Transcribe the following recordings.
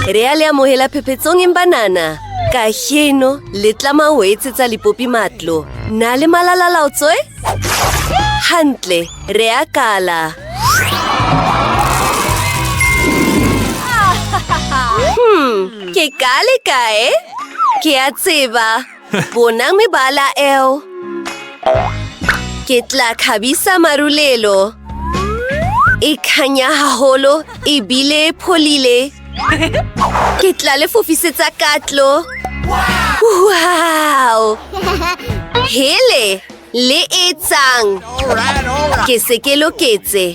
Re a le amohela phepetsong eng banana. Kajeno le tlama ho etsetsa lepopi matlo. Na le malalalaotswe? Hantle, re a kala. Ke kale kae? Ke a tseba. Bonang mebala eo. Ke tla khabisa marulelo. E khanya haholo, ebile e pholile. Ke tla le fofisetsa katlo. Wow! Hele, le etsang. Ke se ke loketse.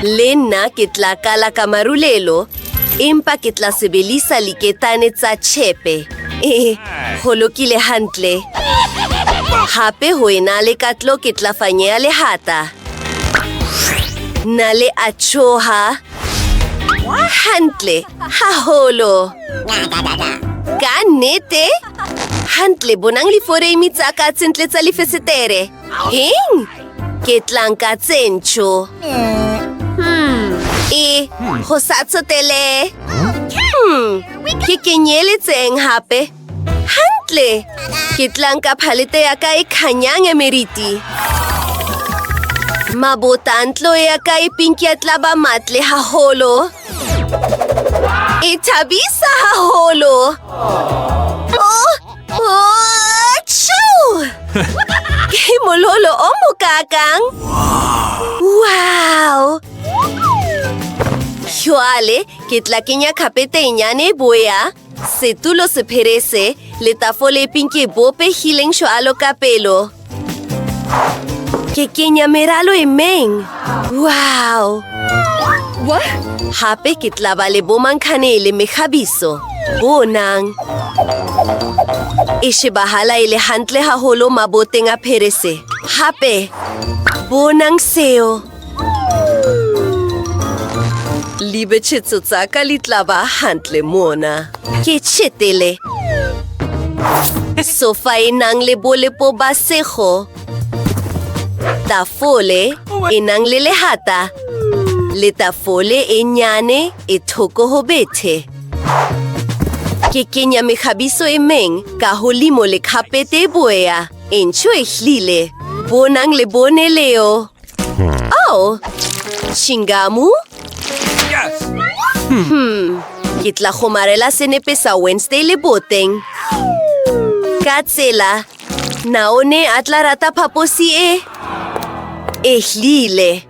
Le nna ke tla kala ka marulelo, empa ke tla sebedisa liketane tsa tshepe. Ho lokile hantle. Hape ho ena le katlo ke tla fanyea lehata. Na le achoha. Hantle, haholo. Ka nnete? Hantle, bonang leforeimi tsa ka tse ntle tsa lefesetere. Heng? Ke tla nka tse ntjho. Ho sa tsotele. Ke kenyeletseng hape. Hantle, ke tla nka palete ya ka e khanyang e meriti. Mabotantlo ya ka e pinki ya tla ba matle haholo. E thabisa haholo. Achoo! Ke mololo o mokakang. Wow! Jwale, ke tla kenya khapete e nyane boya, setulo se pherese, le tafole e pinki e bopehileng jwalo ka pelo. Ke kenya meralo e meng. Wow! What? Hape ke tla ba le bomankgane le mekgabiso. Bonang. E shebahala e le hantle haholo maboteng a pherese. Hape, bonang seo. Libechetso tsa ka le tla ba hantle mona. Ke tjhetele. Sofa e nang le bolepo ba sekgo. Tafole e nang le lehata. Le tafole e nyane e thoko ho bethe. Ke kenya mekgabiso e meng ka holimo le khapete e boya. E ntjho e hlile. Bonang le bone leo. Oh, Shingamu? Yes! Ke tla kgomarela senepe sa Wednesday le boteng. Ka tsela, Naone a tla rata phaposi e. E hlile.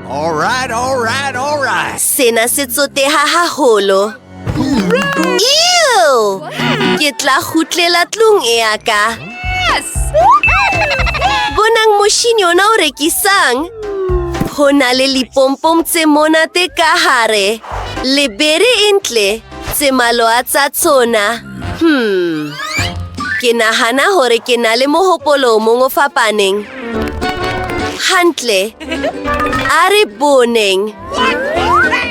All right. Sena se tsoteha haholo. Ew! Ke tla khutlela tlung e ya ka. Bonang moshini ona o rekisang. Ho na le lipompom tse monate ka hare. Lebere e ntle tse maloa tsa tsona. Ke nahana hore ke na le mohopolo o mong o fapaneng. Hantle. Are boneng.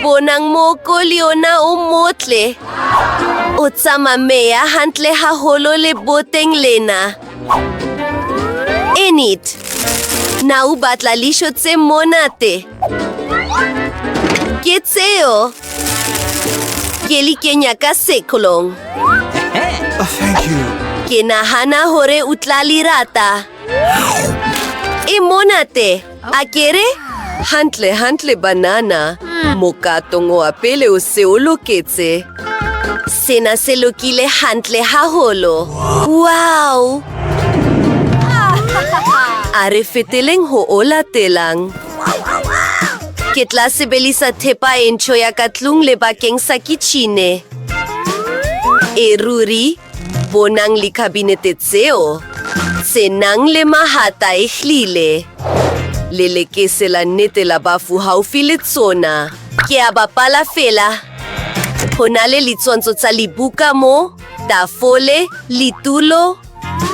Bonang mokoli ona o motle. O tsamameya hantle haholo le boteng lena. Enid. Na o batla lisho tse monate. Ke tseo. Ke li kenya ka sekolong. Thank you. Ke nahana hore o tla li rata. E monate. A kere? Hantle banana. Mokatong o apele o se o loketse. Sena se lokile hantle haholo. Wow! A re feteleng ho o latelang. Ke tla sebedisa thepa e ntjho ya ka tlung lebakeng sa kitjhine. E ruri, bonang le kabinete tseo. Senang le mahata e hlile. Le lekese la nnete la bafu haufi le tsona. Ke a bapala fela. Ho na le ditshwantsho tsa libuka mo, tafole, litulo,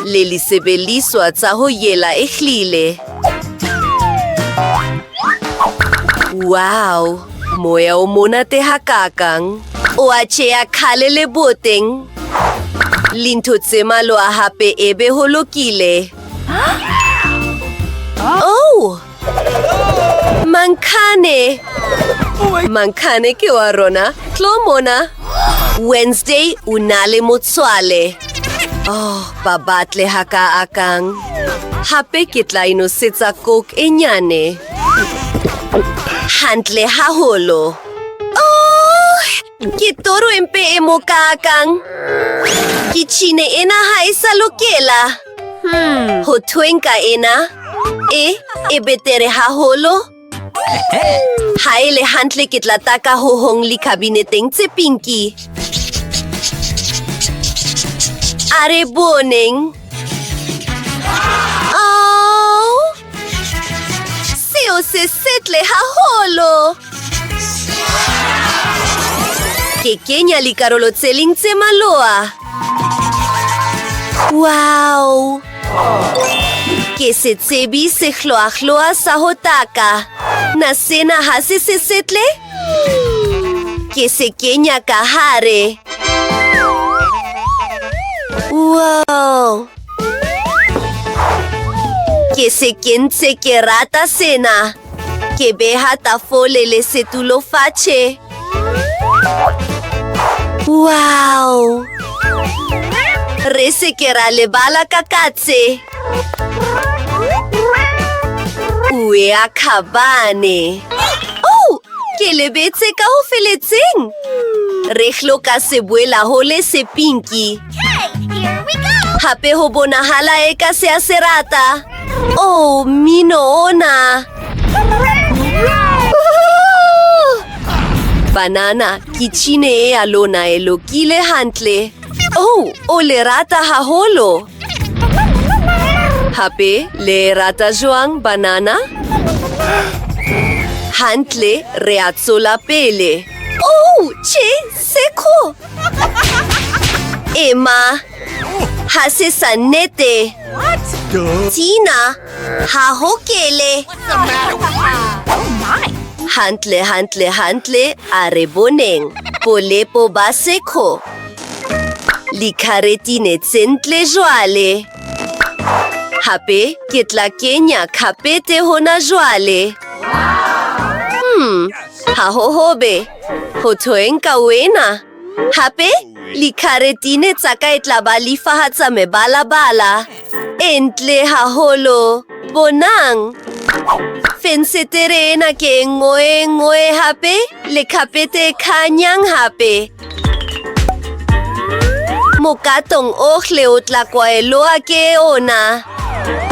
le disebediswa tsa ho yela e hlile. Wow! Moya o monate hakakang. O a tjheha khale le boteng. Lintho tse maloa hape ebe ho lokile. Oh! Mankhane! Mankhane ke wa rona. Tlo mona. Wednesday, unale motswale. Oh, babatle haka-akang. Hape kitla inusetsa coke enyane. Hantle haholo. Oh, kitoro empe emokakang. Kichine ena haisa lokela. Hotwenka ena. Ebetere haholo. Haele hantle kitlataka hohong li kabineteng tse pinky. Are boneng. Oh! Seo se setle haholo. Kekenya li karolo tseling tse maloa. Wow! Que se tsebi se hloa sa hotaka. Na sena hase se setle? Que se kenya kahare. Wow! Que se kense que rata sena. Que beha tafole le se tu lo face. Wow! Rese que ra le bala kakatse. Ue akabane. Oh! Que le betse ka ho feletseng. Rehlo ka se buela hole se pinky. Here we go! Hape ho bonahala e ka se aserata. Oh, minoona. Banana, kichine e alona e lokile hantle. Oh, o le rata haholo. Hape, le rata joang banana? Hantle, reazzo la pele. Oh, che, seko. Emma, hase sanete. Tina, hahokele. Oh my! Hantle, are boneng. Polepo baseko. Likaretine tsentle joale. Hape, kitla kenya kapete hona joale. Hahohobe. Hotoen kawena. Hape, likaretine tsaka etlaba lifahatsa me bala. Entle haholo. Bonang. Fenseterena ke ngoe hape. Le kapete kanyang hape. Mokatong okle otla kwa eloa ke ona.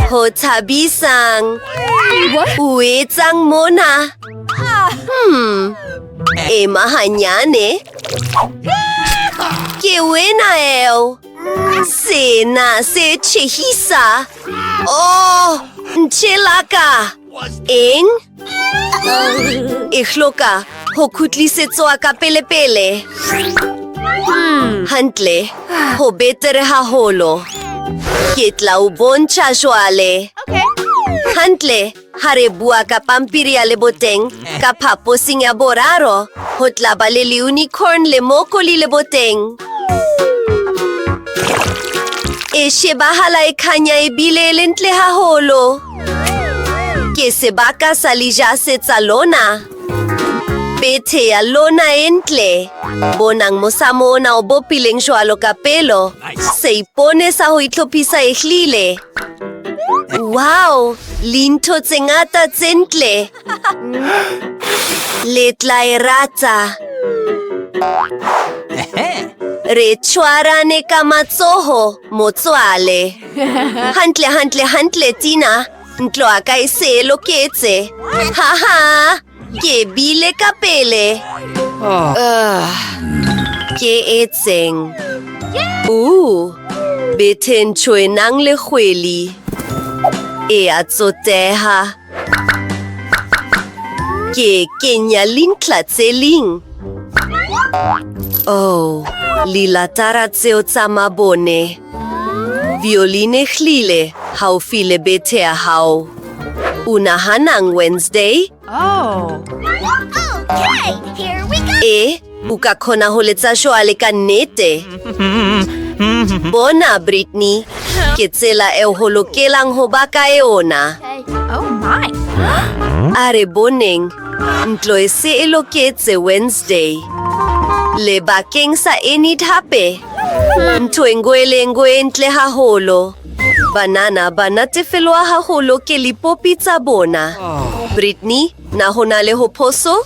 Hotabisang. Uetsang mona. Mahanyane. Que buena eo. Sena se chehisa. Oh, chelaka. Eng? Ihloka, hokutli se tsoaka pele. Hantle, ho betere haholo. Kitla ubon chajoale. Okay. Hantle, hare bua ka pampiri ale boteng, ka papo singa boraro, hotla baleli unicorn le mokoli le boteng. Eshe bahala e kanya e bile lentle haholo. Que se baka salija se tsalona. Bete a lona entle. Bonang mosamona o bopiling joalo kapelo. Se ipone sa huitlopisa ehlile. Wow! Linto tsengata tsentle. Letla erata. Rechwara ne kamatsoho motsoale. Hantle Tina. Ntloaka ise loketse. Haha! Ke bile kapele. Ke etseng. Beten choenang le khweli. E atsoteha. Ke kenya linkla tseling. Oh, lilatara tseo tsa mabone. Violine khlile, haufile betea hau. Unahanang Wednesday? Oh. Okay, here we go! Ukakona holetsa joale ka nete. Bona, Britney. Ketsela e holokelang hobaka e ona. Oh my! Are boneng. Ntlo e se eloketse Wednesday. Le bakeng sa enid hape. Ntwengwe ntle haholo. Banana ba natefelwa haholo ke lipopi tsa bona. Brittany, na ho na le ho phoso?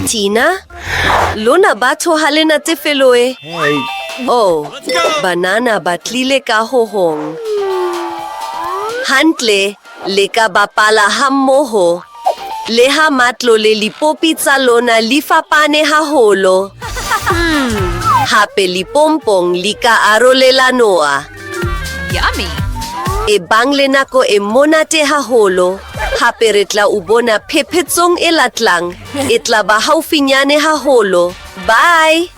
Tina? Lona batho ha le natefeloe? Hey. Oh, banana ba tlile ka hohong. Hantle, le ka bapala hammoho. Le ha matlo le lipopi tsa lona li fapane haholo. Hape lipompong li ka arolelanoa. Yummy. E bang le nako e monate haholo. Hape re tla o bona phepetsong e latlang. E tla ba haufinyane haholo. Bye!